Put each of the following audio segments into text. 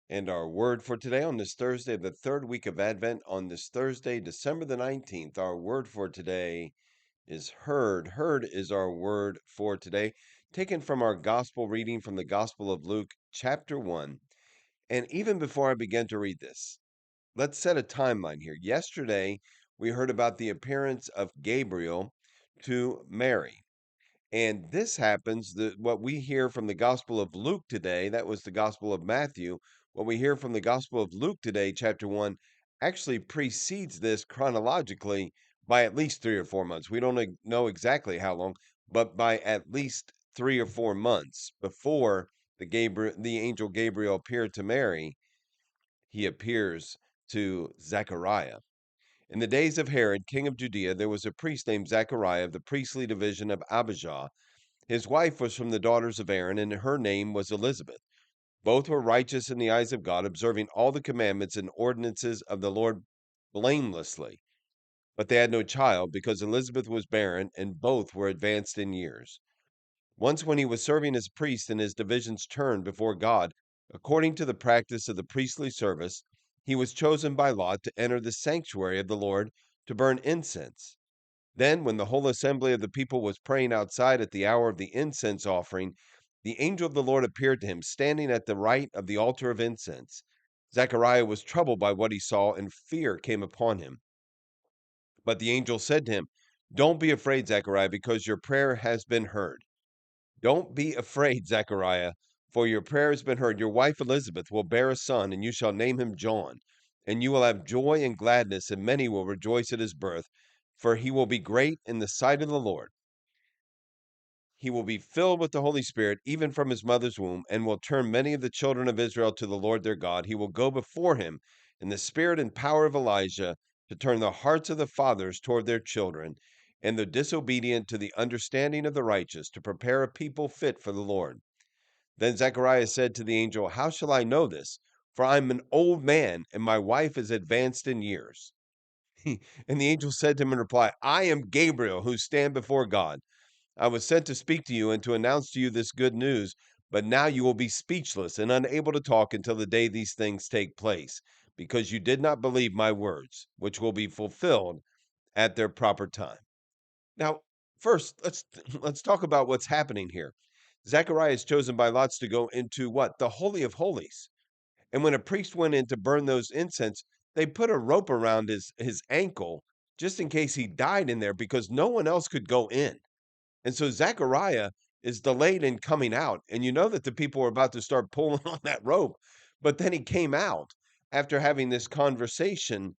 And our word for today on this Thursday of the third week of Advent, on this Thursday, December the 19th, our word for today is heard. Heard is our word for today, taken from our gospel reading from the Gospel of Luke, chapter 1. And even before I begin to read this, let's set a timeline here. Yesterday, we heard about the appearance of Gabriel to Mary. And this happens, what we hear from the Gospel of Luke today, that was the Gospel of Matthew. What we hear from the Gospel of Luke today, chapter 1, actually precedes this chronologically by at least 3 or 4 months. We don't know exactly how long, but by at least 3 or 4 months before the angel Gabriel appeared to Mary, he appears to Zechariah. In the days of Herod, king of Judea, there was a priest named Zechariah of the priestly division of Abijah. His wife was from the daughters of Aaron, and her name was Elizabeth. Both were righteous in the eyes of God, observing all the commandments and ordinances of the Lord blamelessly. But they had no child, because Elizabeth was barren, and both were advanced in years. Once, when he was serving as a priest in his division's turn before God, according to the practice of the priestly service, he was chosen by lot to enter the sanctuary of the Lord to burn incense. Then, when the whole assembly of the people was praying outside at the hour of the incense offering, the angel of the Lord appeared to him, standing at the right of the altar of incense. Zechariah was troubled by what he saw, and fear came upon him. But the angel said to him, "Don't be afraid, Zechariah, because your prayer has been heard." Don't be afraid, Zechariah, for your prayer has been heard. Your wife Elizabeth will bear a son, and you shall name him John. And you will have joy and gladness, and many will rejoice at his birth, for he will be great in the sight of the Lord. He will be filled with the Holy Spirit, even from his mother's womb, and will turn many of the children of Israel to the Lord their God. He will go before him in the spirit and power of Elijah to turn the hearts of the fathers toward their children, and the disobedient to the understanding of the righteous, to prepare a people fit for the Lord. Then Zechariah said to the angel, "How shall I know this? For I am an old man, and my wife is advanced in years." And the angel said to him in reply, "I am Gabriel, who stand before God. I was sent to speak to you and to announce to you this good news, but now you will be speechless and unable to talk until the day these things take place, because you did not believe my words, which will be fulfilled at their proper time." Now, first, let's talk about what's happening here. Zechariah is chosen by lots to go into what? The Holy of Holies. And when a priest went in to burn those incense, they put a rope around his ankle just in case he died in there because no one else could go in. And so Zechariah is delayed in coming out. And you know that the people were about to start pulling on that rope. But then he came out after having this conversation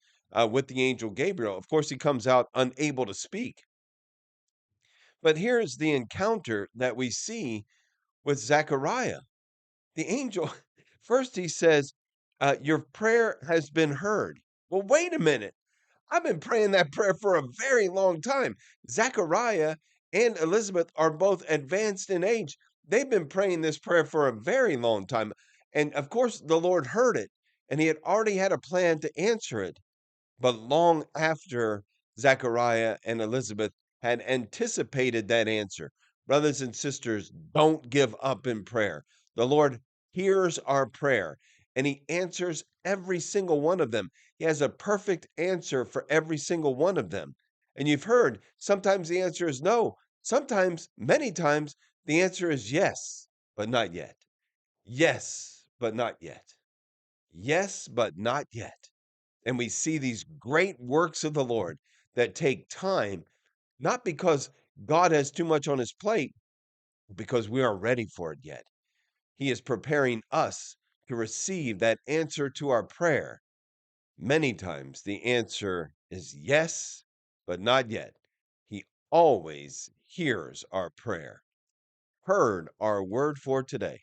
with the angel Gabriel. Of course, he comes out unable to speak. But here's the encounter that we see with Zechariah. The angel, first he says, "Your prayer has been heard." Well, wait a minute. I've been praying that prayer for a very long time. Zechariah and Elizabeth are both advanced in age. They've been praying this prayer for a very long time. And of course, the Lord heard it, and he had already had a plan to answer it. But long after Zechariah and Elizabeth had anticipated that answer, brothers and sisters, don't give up in prayer. The Lord hears our prayer and he answers every single one of them. He has a perfect answer for every single one of them. And you've heard sometimes the answer is no, sometimes, many times, the answer is yes, but not yet. Yes, but not yet. Yes, but not yet. And we see these great works of the Lord that take time, not because God has too much on his plate, because we aren't ready for it yet. He is preparing us to receive that answer to our prayer. Many times the answer is yes, but not yet. He always hears our prayer. Heard our word for today.